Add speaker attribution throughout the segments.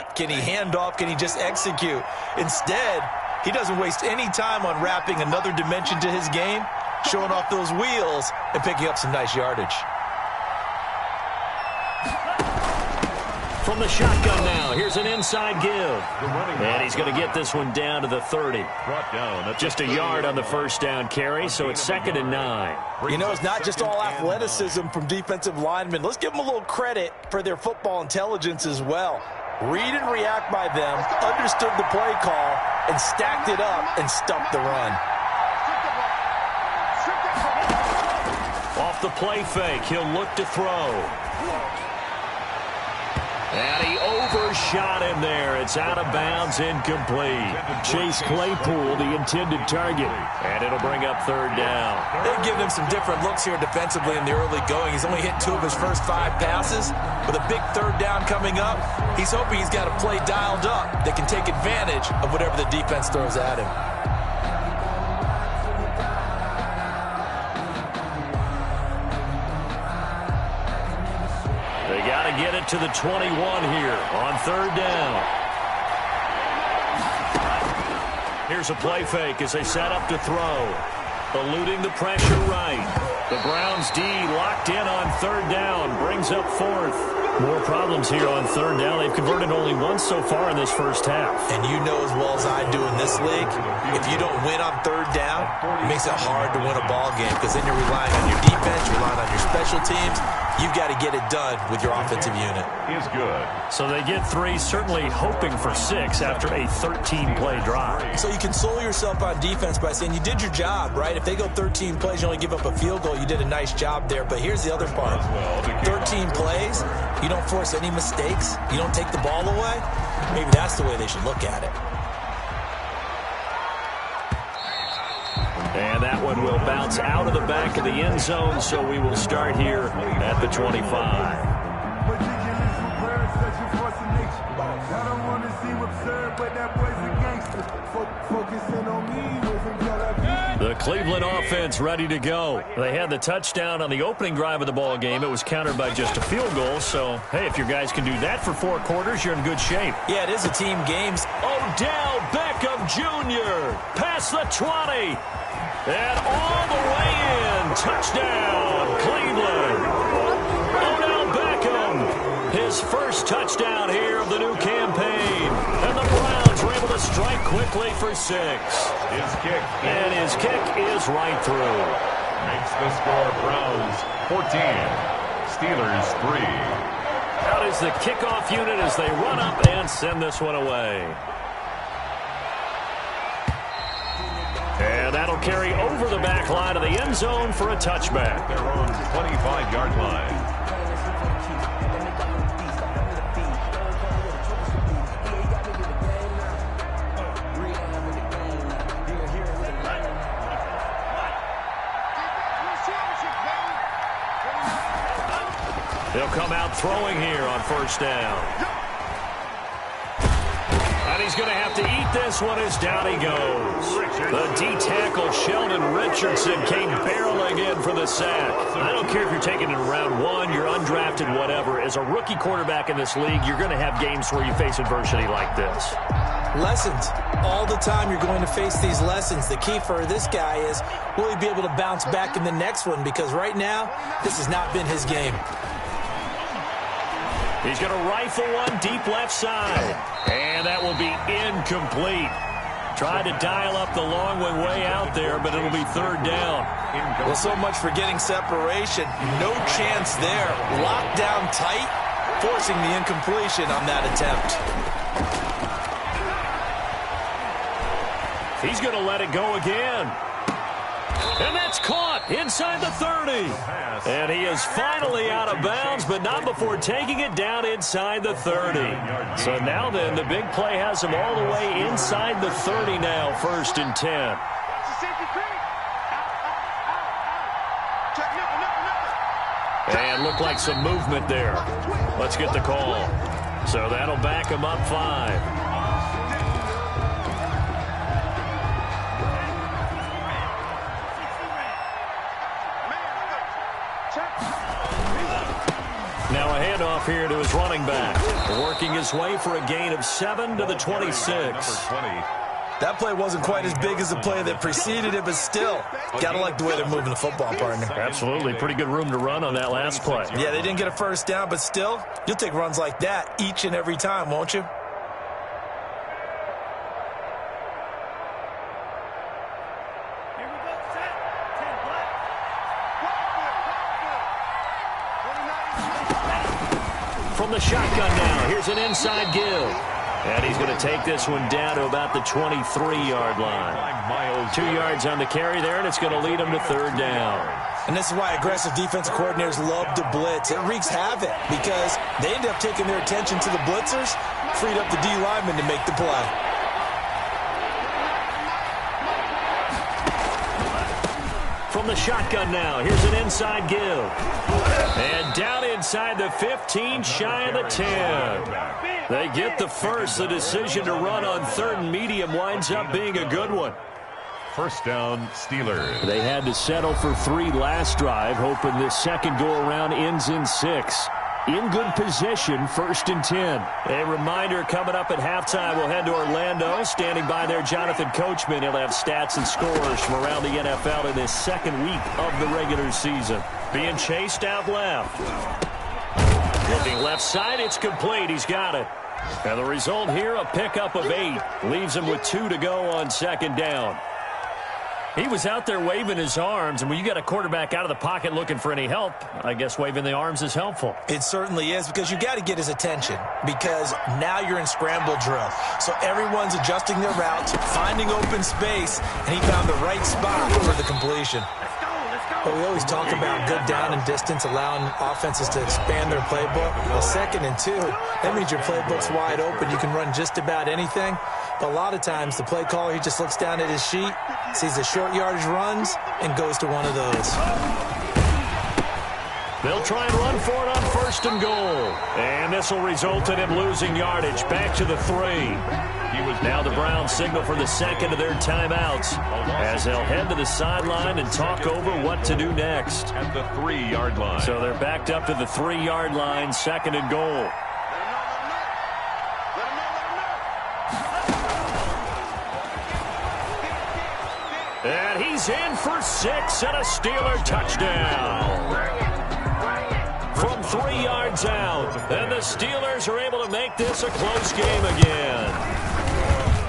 Speaker 1: wrap? Can he hand off? Can he just execute? Instead, he doesn't waste any time on wrapping another dimension to his game, showing off those wheels, and picking up some nice yardage.
Speaker 2: From the shotgun now, here's an inside give. And he's going to get this one down to the 30. Just a yard on the first down carry, so it's 2nd and 9.
Speaker 1: You know, it's not just all athleticism from defensive linemen. Let's give them a little credit for their football intelligence as well. Read and react by them, understood the play call, and stacked it up and stuffed the run.
Speaker 2: Off the play fake, he'll look to throw. And he overshot him there. It's out of bounds, incomplete. Chase Claypool, the intended target. And it'll bring up 3rd down.
Speaker 1: They've given him some different looks here defensively in the early going. He's only hit 2 of his first 5 passes. With a big 3rd down coming up, he's hoping he's got a play dialed up that can take advantage of whatever the defense throws at him.
Speaker 2: Get it to the 21 here on 3rd down. Here's a play fake as they set up to throw. Eluding the pressure right. The Browns D locked in on 3rd down. Brings up 4th. More problems here on 3rd down. They've converted only once so far in this first half.
Speaker 1: And you know as well as I do in this league, if you don't win on 3rd down, it makes it hard to win a ball game because then you're relying on your defense, you're relying on your special teams. You've got to get it done with your offensive unit.
Speaker 3: Is good.
Speaker 2: So they get 3, certainly hoping for 6 after a 13-play drive.
Speaker 1: So you console yourself on defense by saying you did your job, right? If they go 13 plays, you only give up a field goal, you did a nice job there. But here's the other part. 13 plays, you don't force any mistakes, you don't take the ball away. Maybe that's the way they should look at it.
Speaker 2: And that one will bounce out of the back of the end zone, so we will start here at the 25. The Cleveland offense ready to go. They had the touchdown on the opening drive of the ball game. It was countered by just a field goal. So, hey, if your guys can do that for 4 quarters, you're in good shape.
Speaker 1: Yeah, it is a team game.
Speaker 2: Odell Beckham Jr. past the 20. And all the way in. Touchdown, Cleveland. Odell Beckham, his first touchdown here of the new campaign. And the Browns were able to strike quickly for 6. And his kick is right through.
Speaker 3: Makes the score Browns 14, Steelers 3.
Speaker 2: Out is the kickoff unit as they run up and send this one away. And that'll carry over the back line of the end zone for a touchback.
Speaker 3: Their own 25-yard line.
Speaker 2: They'll come out throwing here on 1st down. And he's going to have to eat this one as down he goes. The D-tackle Sheldon Richardson came barreling in for the sack. I don't care if you're taking it in round 1, you're undrafted, whatever. As a rookie quarterback in this league, you're going to have games where you face adversity like this.
Speaker 1: Lessons. All the time you're going to face these lessons. The key for this guy is, will he be able to bounce back in the next one? Because right now, this has not been his game.
Speaker 2: He's going to rifle one deep left side. And that will be incomplete. Tried to dial up the long one way out there, but it'll be 3rd down.
Speaker 1: Well, so much for getting separation. No chance there. Locked down tight, forcing the incompletion on that attempt.
Speaker 2: He's going to let it go again. And that's caught inside the 30. And he is finally out of bounds, but not before taking it down inside the 30. So now then, the big play has him all the way inside the 30 now, 1st and 10. And looked like some movement there. Let's get the call. So that'll back him up 5. here to his running back. Working his way for a gain of 7 to the 26.
Speaker 1: That play wasn't quite as big as the play that preceded it, but still, got to like the way they're moving the football, partner.
Speaker 2: Absolutely. Pretty good room to run on that last play.
Speaker 1: Yeah, they didn't get a first down, but still, you'll take runs like that each and every time, won't you?
Speaker 2: From the shotgun now, here's an inside give. And he's going to take this one down to about the 23-yard line. 2 yards on the carry there, and it's going to lead him to third down.
Speaker 1: And this is why aggressive defensive coordinators love to blitz. It wreaks havoc because they end up taking their attention to the blitzers, freed up the D lineman to make the play.
Speaker 2: From the shotgun now, here's an inside give. And down inside the 15, shy of the 10. They get the first. The decision to run on third and medium winds up being a good one.
Speaker 3: First down, Steelers.
Speaker 2: They had to settle for 3 last drive, hoping this second go-around ends in 6. In good position, 1st and 10. A reminder coming up at halftime, we'll head to Orlando. Standing by there, Jonathan Coachman. He'll have stats and scores from around the NFL in this second week of the regular season. Being chased out left. Looking left side, it's complete. He's got it. And the result here, a pickup of 8. Leaves him with 2 to go on second down. He was out there waving his arms, and when you got a quarterback out of the pocket looking for any help, I guess waving the arms is helpful.
Speaker 1: It certainly is, because you got to get his attention, because now you're in scramble drill. So everyone's adjusting their routes, finding open space, and he found the right spot for the completion. But we always talk about good down and distance, allowing offenses to expand their playbook. Well, 2nd and 2, that means your playbook's wide open. You can run just about anything. But a lot of times, the play caller, he just looks down at his sheet, sees the short yardage runs, and goes to one of those.
Speaker 2: They'll try and run for it on 1st and goal. And this will result in him losing yardage. Back to the 3. Now the Browns signal for the second of their timeouts as they'll head to the sideline and talk over what to do next.
Speaker 3: At the 3-yard line.
Speaker 2: So they're backed up to the 3-yard line, 2nd and goal. And he's in for 6 and a Steeler touchdown. From 3 yards out, and the Steelers are able to make this a close game again.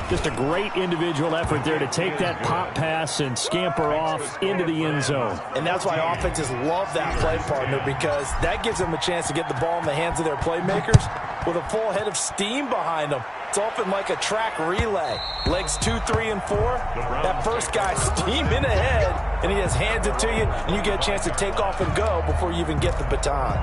Speaker 2: Just a great individual effort there to take that pop pass and scamper off into the end zone.
Speaker 1: And that's why offenses love that play, partner, because that gives them a chance to get the ball in the hands of their playmakers with a full head of steam behind them. It's often like a track relay. Legs 2, 3, and 4. That first guy steaming ahead, and he just hands it to you, and you get a chance to take off and go before you even get the baton.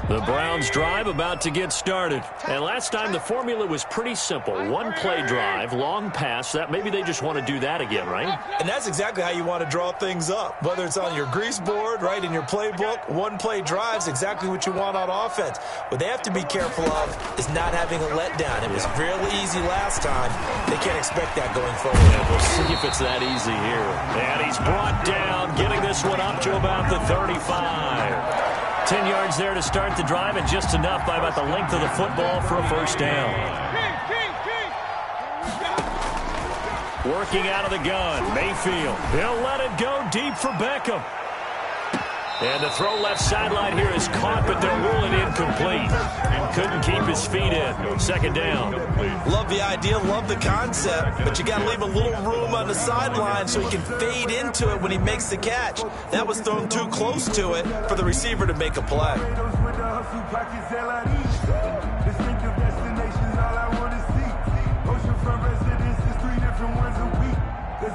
Speaker 2: The Browns drive about to get started. And last time the formula was pretty simple. 1 play drive, long pass. That maybe they just want to do that again, right?
Speaker 1: And that's exactly how you want to draw things up. Whether it's on your grease board, right, in your playbook, 1 play drive is exactly what you want on offense. What they have to be careful of is not having a letdown. It was really easy last time. They can't expect that going forward.
Speaker 2: Yeah, we'll see if it's that easy here. And he's brought down, getting this one up to about the 35. 10 yards there to start the drive, and just enough by about the length of the football for a first down. Working out of the gun, Mayfield. He'll let it go deep for Beckham. And the throw left sideline here is caught, but they'll rule it incomplete. Couldn't keep his feet in. 2nd down.
Speaker 1: Love the idea, love the concept, but you got to leave a little room on the sideline so he can fade into it when he makes the catch. That was thrown too close to it for the receiver to make a play.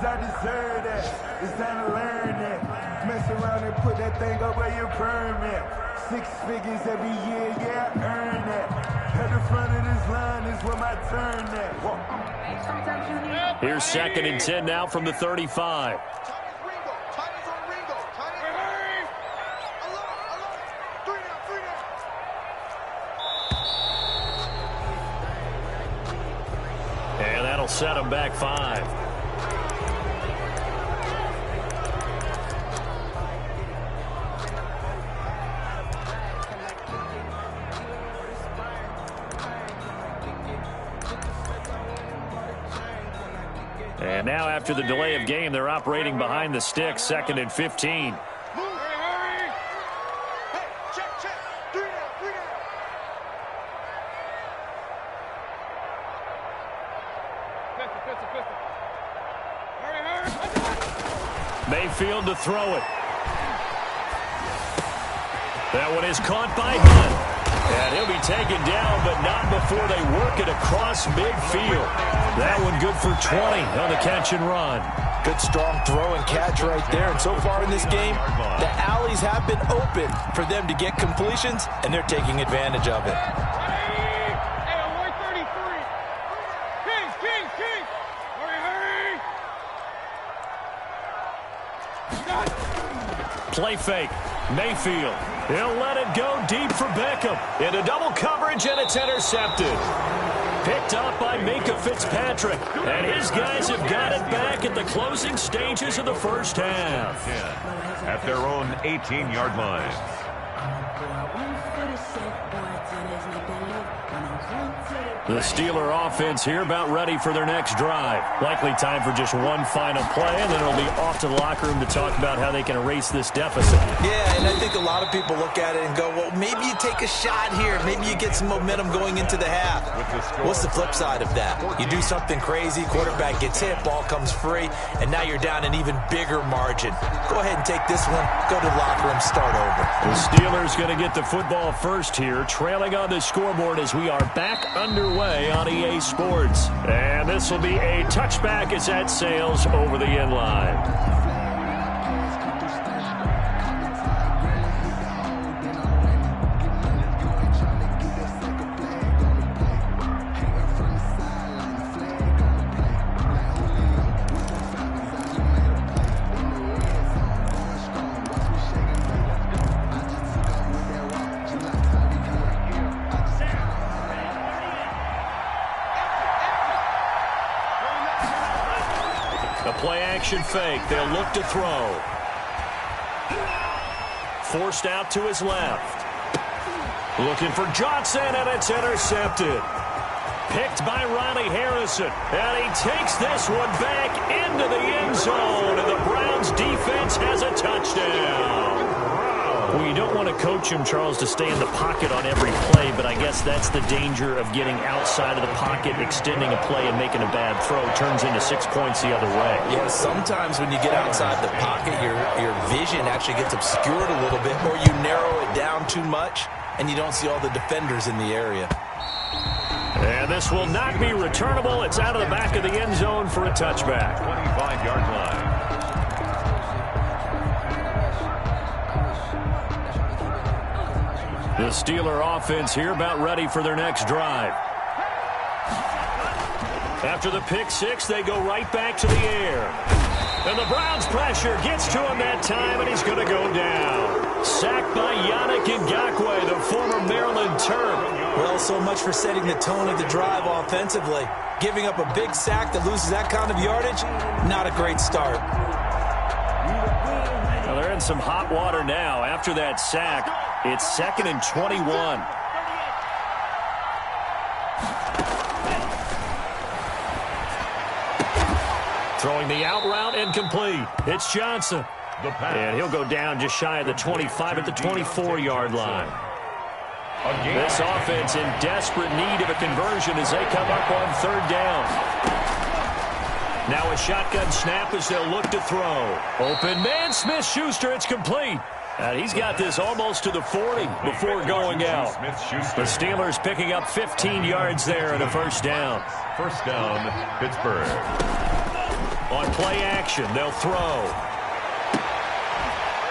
Speaker 4: I deserve that. It's time to learn that. Mess around and put that thing up where your permit. 6 figures every year, yeah, I earn that. At the front of this line is where my turn at.
Speaker 2: Here's 2nd and 10 now from the 35. And that'll set him back 5. And now after the delay of game, they're operating behind the sticks, 2nd and 15. Mayfield to throw it. That one is caught by Hunt. And he'll be taken down, but not before they work it across midfield. That one good for 20 on the catch and run.
Speaker 1: Good strong throw and catch right there. And so far in this game, the alleys have been open for them to get completions, and they're taking advantage of it.
Speaker 2: Play fake. Mayfield. He'll let it go deep for Beckham. Into double coverage, and it's intercepted. Picked up by Minka Fitzpatrick. And his guys have got it back at the closing stages of the first half.
Speaker 3: At their own 18-yard line.
Speaker 2: The Steeler offense here about ready for their next drive. Likely time for just one final play, and then it'll be off to the locker room to talk about how they can erase this deficit.
Speaker 1: Yeah, and I think a lot of people look at it and go, well, maybe you take a shot here. Maybe you get some momentum going into the half. What's the flip side of that? You do something crazy, quarterback gets hit, ball comes free, and now you're down an even bigger margin. Go ahead and take this one, go to the locker room, start over.
Speaker 2: The Steelers going to get the football first here, trailing on the scoreboard as we are back underway on EA Sports. And this will be a touchback as that sails over the end line. Play-action fake. They'll look to throw. Forced out to his left. Looking for Johnson, and it's intercepted. Picked by Ronnie Harrison. And he takes this one back into the end zone, and the Browns defense has a touchdown. Well, you don't want to coach him, Charles, to stay in the pocket on every play, but I guess that's the danger of getting outside of the pocket, extending a play, and making a bad throw. Turns into 6 points the other way.
Speaker 1: Yeah, sometimes when you get outside the pocket, your vision actually gets obscured a little bit, or you narrow it down too much, and you don't see all the defenders in the area.
Speaker 2: And this will not be returnable. It's out of the back of the end zone for a touchback.
Speaker 3: 25-yard line.
Speaker 2: The Steeler offense here about ready for their next drive. After the pick six, they go right back to the air. And the Browns pressure gets to him that time, and he's going to go down. Sacked by Yannick Ngakoue, the former Maryland Terp.
Speaker 1: Well, so much for setting the tone of the drive offensively. Giving up a big sack that loses that kind of yardage, not a great start.
Speaker 2: Well, they're in some hot water now. After that sack, it's 2nd and 21. Throwing the out route incomplete. It's Johnson. And he'll go down just shy of the 25 at the 24-yard line. This offense in desperate need of a conversion as they come up on 3rd down. Now a shotgun snap as they'll look to throw. Open man, Smith-Schuster, it's complete. And he's got this almost to the 40 before going out. The Steelers picking up 15 yards there and a 1st down.
Speaker 3: 1st down, Pittsburgh.
Speaker 2: On play action, they'll throw.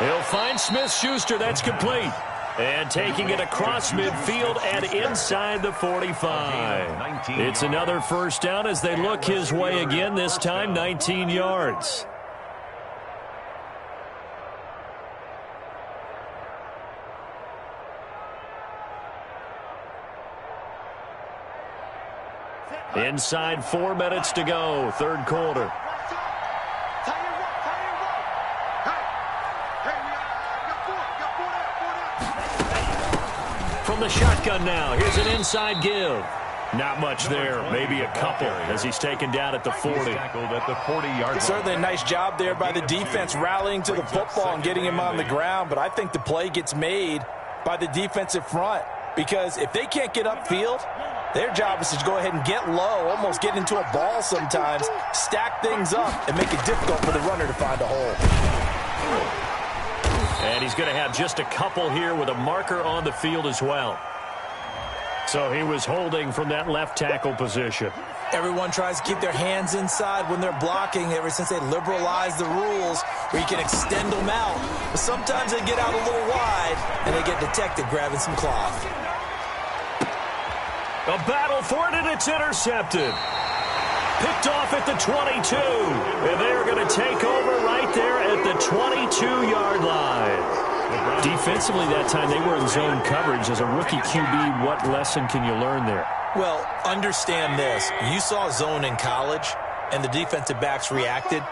Speaker 2: He'll find Smith-Schuster, that's complete. And taking it across midfield and inside the 45. It's another 1st down as they look his way again, this time 19 yards. Inside 4 minutes to go, 3rd quarter. From the shotgun now, here's an inside give. Not much there, maybe a couple as he's taken down at the 40.
Speaker 3: At the 40-yard line.
Speaker 1: Certainly a nice job there by the defense rallying to the football and getting him on the ground, but I think the play gets made by the defensive front because if they can't get upfield, their job is to go ahead and get low, almost get into a ball sometimes, stack things up, and make it difficult for the runner to find a hole.
Speaker 2: And he's going to have just a couple here with a marker on the field as well. So he was holding from that left tackle position.
Speaker 1: Everyone tries to keep their hands inside when they're blocking ever since they liberalized the rules where you can extend them out. But sometimes they get out a little wide and they get detected grabbing some cloth.
Speaker 2: A battle for it, and it's intercepted. Picked off at the 22. And they're going to take over right there at the 22-yard line. Defensively that time, they were in zone coverage. As a rookie QB, what lesson can you learn there?
Speaker 1: Well, understand this. You saw zone in college, and the defensive backs reacted,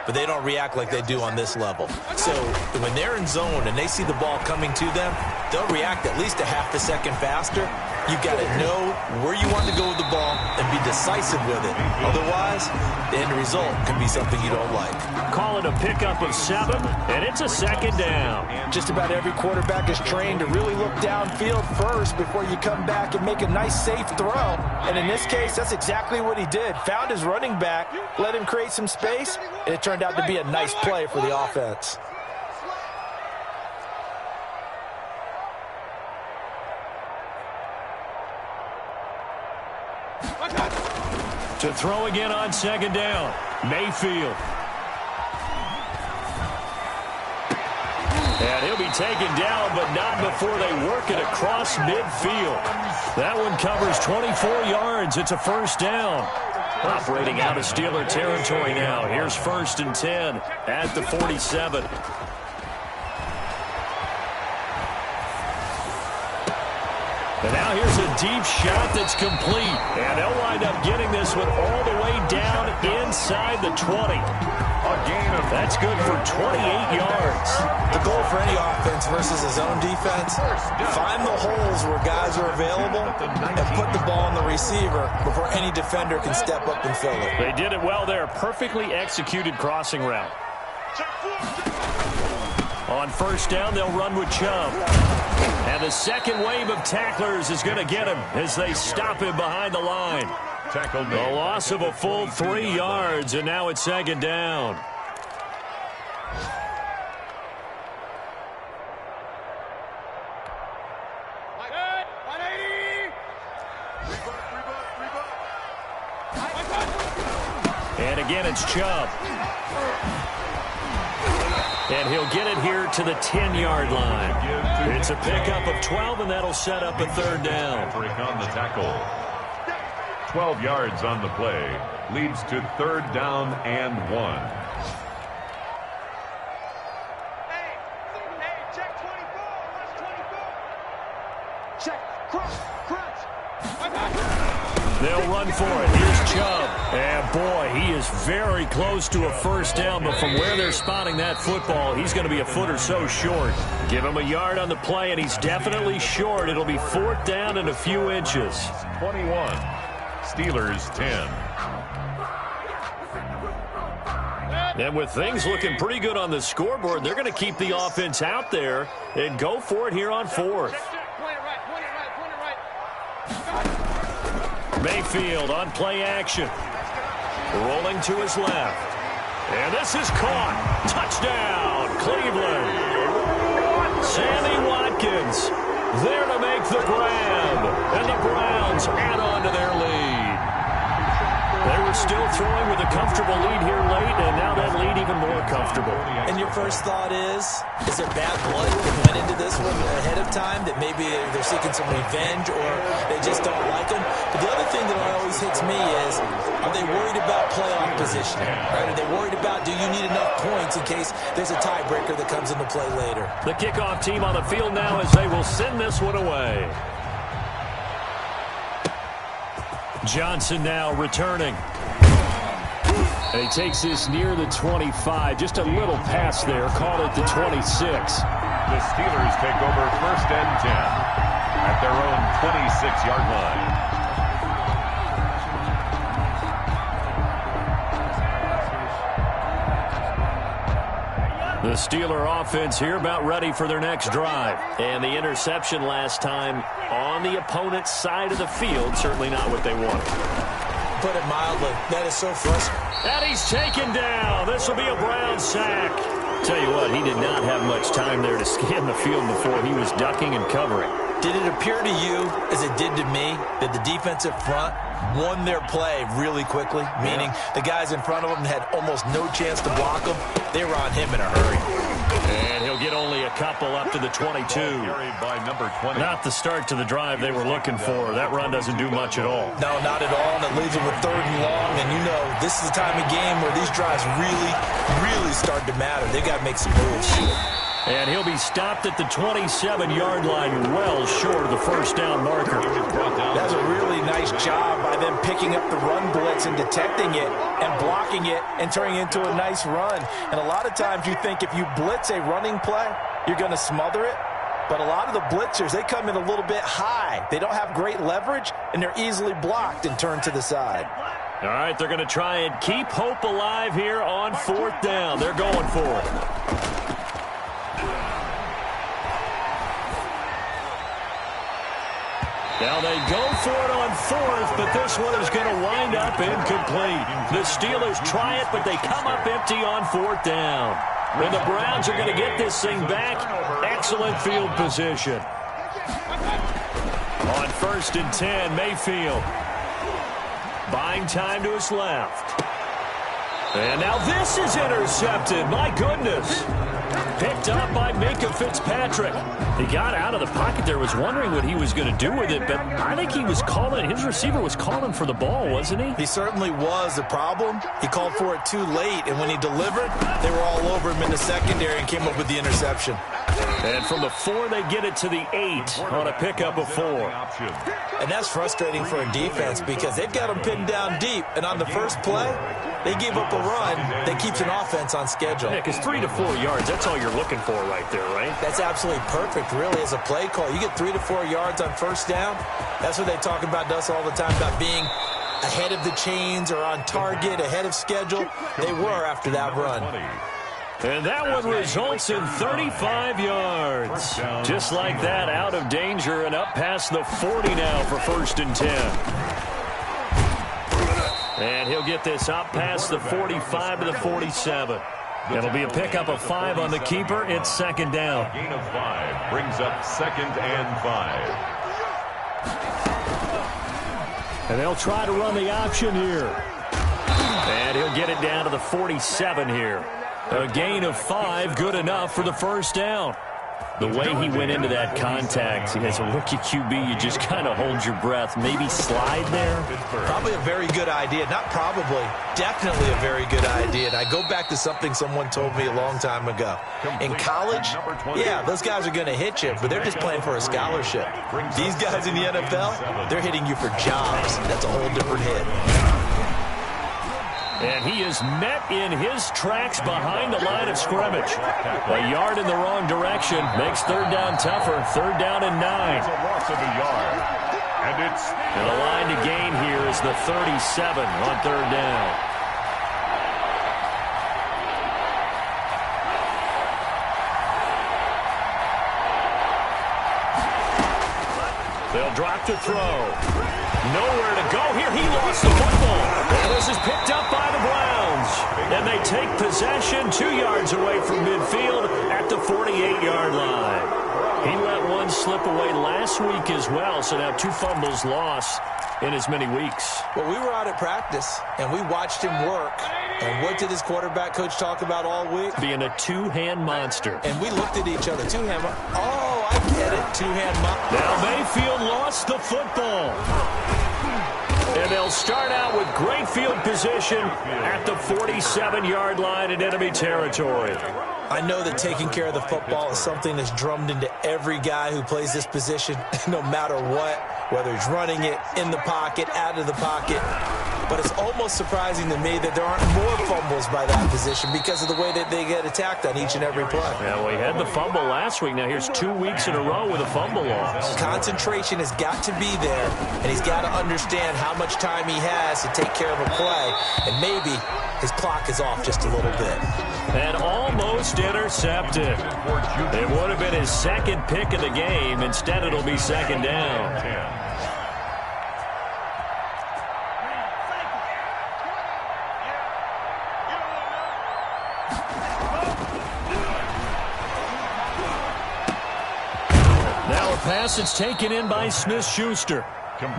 Speaker 1: but they don't react like they do on this level. So when they're in zone and they see the ball coming to them, they'll react at least a half a second faster. You've got to know where you want to go with the ball and be decisive with it. Otherwise, the end result could be something you don't like.
Speaker 2: Call it a pickup of 7, and it's a second down.
Speaker 1: Just about every quarterback is trained to really look downfield first before you come back and make a nice, safe throw. And in this case, that's exactly what he did. Found his running back, let him create some space, and it turned out to be a nice play for the offense.
Speaker 2: To throw again on second down, Mayfield. And he'll be taken down, but not before they work it across midfield. That one covers 24 yards. It's a first down. Operating out of Steeler territory now. Here's 1st and 10 at the 47. And now here's a deep shot that's complete. And they'll wind up getting this one all the way down inside the 20. That's good for 28 yards.
Speaker 1: The goal for any offense versus a zone defense, find the holes where guys are available and put the ball on the receiver before any defender can step up and fill it.
Speaker 2: They did it well there. Perfectly executed crossing route. On first down, they'll run with Chubb. And the second wave of tacklers is going to get him as they stop him behind the line. A loss of a full 3 yards, and now it's second down. And again, it's Chubb. And he'll get it here to the 10-yard line. It's a pickup of 12, and that'll set up a third down.
Speaker 3: Break on the tackle. 12 yards on the play. Leads to 3rd down and 1.
Speaker 5: Check 24. Watch 24. Check. Crunch.
Speaker 2: They'll run for it. Here's Chubb. And, boy, he is very close to a first down, but from where they're spotting that football, he's going to be a foot or so short. Give him a yard on the play, and he's definitely short. It'll be 4th down and a few inches.
Speaker 3: 21. Steelers 10.
Speaker 2: And with things looking pretty good on the scoreboard, they're going to keep the offense out there and go for it here on 4th. Mayfield on play action. Rolling to his left. And this is caught. Touchdown, Cleveland. Sammy Watkins there to make the grab. And the Browns add on to their lead. They were still throwing with a comfortable lead here late, and now that lead even more comfortable.
Speaker 1: And your first thought is there bad blood that went into this one ahead of time, that maybe they're seeking some revenge or they just don't like him? But the other thing that always hits me is, are they worried about playoff positioning? Right? Are they worried about, do you need enough points in case there's a tiebreaker that comes into play later?
Speaker 2: The kickoff team on the field now as they will send this one away. Johnson now returning. And he takes this near the 25. Just a little pass there. Call it the 26.
Speaker 3: The Steelers take over 1st and 10 at their own 26-yard line.
Speaker 2: The Steeler offense here about ready for their next drive. And the interception last time on the opponent's side of the field, certainly not what they wanted.
Speaker 1: Put it mildly, that is so frustrating.
Speaker 2: And he's taken down. This will be a Brown sack. Tell you what, he did not have much time there to scan the field before he was ducking and covering.
Speaker 1: Did it appear to you, as it did to me, that the defensive front won their play really quickly? Meaning the guys in front of them had almost no chance to block them. They were on him in a hurry.
Speaker 2: And he'll get only a couple up to the 22.
Speaker 3: By number 20.
Speaker 2: Not the start to the drive they were looking for. That run doesn't do much at all.
Speaker 1: No, not at all, and it leaves them with 3rd and long. And you know, this is the time of game where these drives really start to matter. They got to make some moves.
Speaker 2: And he'll be stopped at the 27-yard line, well short of the first down marker.
Speaker 1: That's a really nice job by them picking up the run blitz and detecting it and blocking it and turning it into a nice run. And a lot of times you think if you blitz a running play, you're going to smother it. But a lot of the blitzers, they come in a little bit high. They don't have great leverage, and they're easily blocked and turned to the side.
Speaker 2: All right, they're going to try and keep hope alive here on 4th down. They're going for it. Now they go for it on 4th, but this one is going to wind up incomplete. The Steelers try it, but they come up empty on 4th down. And the Browns are going to get this thing back. Excellent field position. On 1st and 10, Mayfield. Buying time to his left. And now this is intercepted. My goodness. Picked up by Minkah Fitzpatrick. He got out of the pocket there, was wondering what he was going to do with it, but I think he was calling, his receiver was calling for the ball, wasn't he?
Speaker 1: He certainly was. The problem, he called for it too late, and when he delivered, they were all over him in the secondary and came up with the interception.
Speaker 2: And from the 4, they get it to the 8 on a pickup of 4.
Speaker 1: And that's frustrating for a defense because they've got them pinned down deep, and on the first play, they give up a run that keeps an offense on schedule.
Speaker 2: Yeah, because 3 to 4 yards, that's all you're looking for right there, right?
Speaker 1: That's absolutely perfect, really, as a play call. You get 3 to 4 yards on 1st down. That's what they talk about to us all the time, about being ahead of the chains or on target, ahead of schedule. They were after that run.
Speaker 2: And that one results in 35 yards. Just like that, out of danger and up past the 40 now for 1st and 10. And he'll get this up past the 45 to the 47. It'll be a pickup of 5 on the keeper. It's 2nd down.
Speaker 3: Gain of 5 brings up 2nd and 5.
Speaker 2: And they'll try to run the option here. And he'll get it down to the 47 here. A gain of 5, good enough for the 1st down. The way he went into that contact, as a rookie QB, you just kind of hold your breath. Maybe slide there?
Speaker 1: Probably a very good idea. Not probably, definitely a very good idea. And I go back to something someone told me a long time ago. In college, yeah, those guys are going to hit you, but they're just playing for a scholarship. These guys in the NFL, they're hitting you for jobs. That's a whole different hit.
Speaker 2: And he is met in his tracks behind the line of scrimmage. A yard in the wrong direction makes 3rd down tougher. 3rd down and 9.
Speaker 3: It's a loss of a yard.
Speaker 2: And the line to gain here is the 37 on 3rd down. They'll drop to throw. Nowhere to go here. He lost the football. And this is picked up by the Browns. And they take possession 2 yards away from midfield at the 48-yard line. He let one slip away last week as well, so now 2 fumbles lost in as many weeks.
Speaker 1: Well, we were out at practice, and we watched him work. And what did his quarterback coach talk about all week?
Speaker 2: Being a 2-hand monster.
Speaker 1: And we looked at each other. 2-hand monster. Oh, I get it. 2-hand monster.
Speaker 2: Now Mayfield lost the football. And they'll start out with great field position at the 47-yard line in enemy territory.
Speaker 1: I know that taking care of the football is something that's drummed into every guy who plays this position, no matter what, whether he's running it, in the pocket, out of the pocket. but it's almost surprising to me that there aren't more fumbles by that position because of the way that they get attacked on each and every play.
Speaker 2: Yeah, well, he had the fumble last week. Now here's 2 weeks in a row with a fumble loss.
Speaker 1: Concentration has got to be there, and he's got to understand how much time he has to take care of a play, and maybe his clock is off just a little bit.
Speaker 2: And almost intercepted. It would have been his second pick of the game. Instead, it'll be second down. Now a pass that's taken in by Smith-Schuster.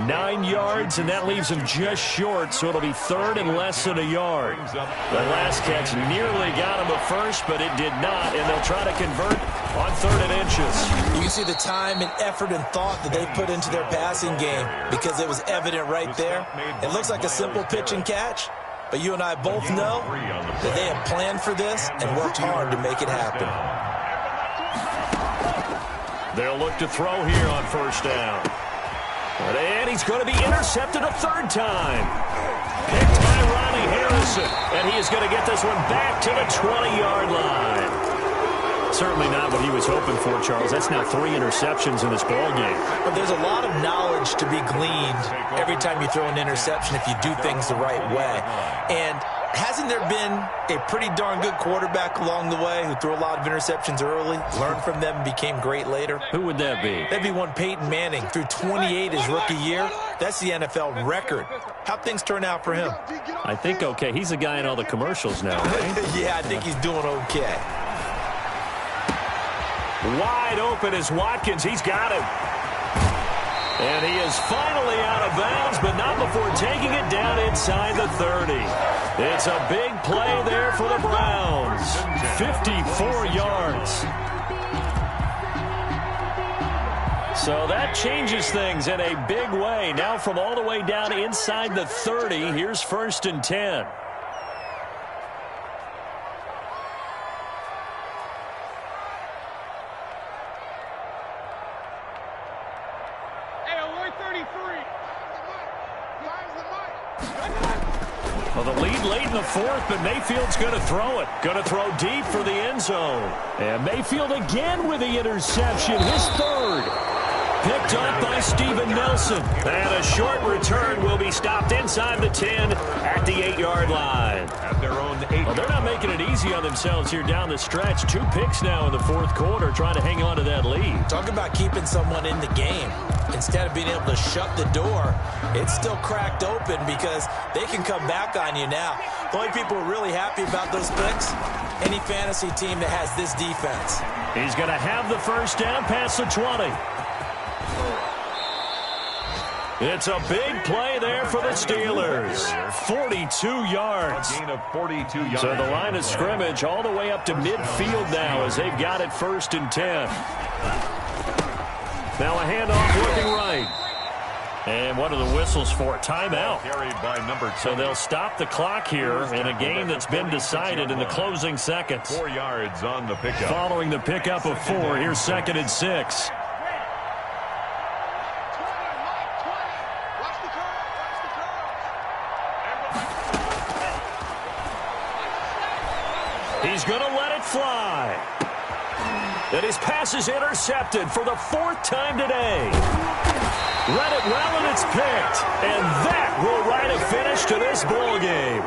Speaker 2: 9 yards, and that leaves him just short, so it'll be third and less than a yard. The last catch nearly got him a first, but it did not, and they'll try to convert on 3rd and inches.
Speaker 1: You can see the time and effort and thought that they put into their passing game because it was evident right there. It looks like a simple pitch and catch, but you and I both know that they have planned for this and worked hard to make it happen.
Speaker 2: They'll look to throw here on first down. And he's going to be intercepted a 3rd time. Picked by Ronnie Harrison. And he is going to get this one back to the 20-yard line. Certainly not what he was hoping for, Charles. That's now 3 interceptions in this ballgame.
Speaker 1: But there's a lot of knowledge to be gleaned every time you throw an interception if you do things the right way. And hasn't there been a pretty darn good quarterback along the way who threw a lot of interceptions early, learned from them, and became great later?
Speaker 2: Who would that be?
Speaker 1: That'd be one Peyton Manning. Threw 28 his rookie year. That's the NFL record. How'd things turn out for him?
Speaker 2: I think okay. He's a guy in all the commercials now, right?
Speaker 1: Yeah, I think he's doing okay.
Speaker 2: Wide open is Watkins. He's got him. And he is finally out of bounds, but not before taking it down inside the 30. It's a big play there for the Browns. 54 yards. So that changes things in a big way. Now from all the way down inside the 30, here's 1st and 10. Well, the lead late in the 4th, but Mayfield's going to throw it. Going to throw deep for the end zone. And Mayfield again with the interception, his 3rd. Picked up by Steven Nelson. And a short return will be stopped inside the 10 at the 8-yard line.
Speaker 3: At their own 8.
Speaker 2: Well, they're not making it easy on themselves here down the stretch. 2 picks now in the 4th quarter, trying to hang on to that lead.
Speaker 1: Talk about keeping someone in the game. Instead of being able to shut the door, it's still cracked open because they can come back on you now. The only people who are really happy about those picks, any fantasy team that has this defense.
Speaker 2: He's going to have the first down past the 20. It's a big play there for the Steelers. 42 yards.
Speaker 3: A gain of 42 yards.
Speaker 2: So the line of scrimmage all the way up to midfield now as they've got it 1st and 10. Now a handoff looking right. And what are the whistles for? Timeout.
Speaker 3: Carried by number 2.
Speaker 2: So they'll stop the clock here in a game that's been decided in the closing seconds.
Speaker 3: 4 yards on the pickup. Following
Speaker 2: the pickup of 4, here's 2nd and 6. He's going to let it fly. And his pass is intercepted for the 4th time today. Read it well, and it's picked. And that will write a finish to this ball game.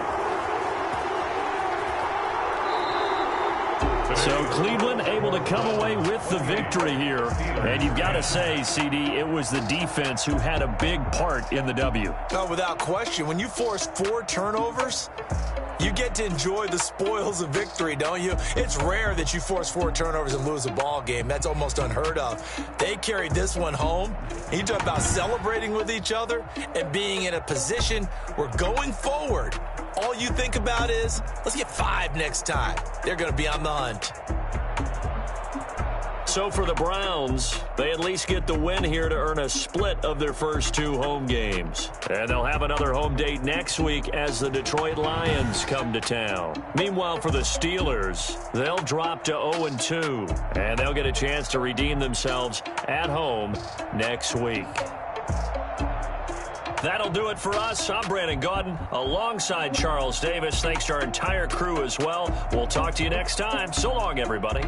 Speaker 2: So Cleveland able to come away with the victory here. And you've got to say, CD, it was the defense who had a big part in the W.
Speaker 1: Oh, without question. When you force 4 turnovers, you get to enjoy the spoils of victory, don't you? It's rare that you force 4 turnovers and lose a ball game. That's almost unheard of. They carried this one home. You talk about celebrating with each other and being in a position where going forward, all you think about is, let's get 5 next time. They're going to be on the hunt.
Speaker 2: So for the Browns, they at least get the win here to earn a split of their first 2 home games. And they'll have another home date next week as the Detroit Lions come to town. Meanwhile, for the Steelers, they'll drop to 0-2, and they'll get a chance to redeem themselves at home next week. That'll do it for us. I'm Brandon Gaudin alongside Charles Davis. Thanks to our entire crew as well. We'll talk to you next time. So long, everybody.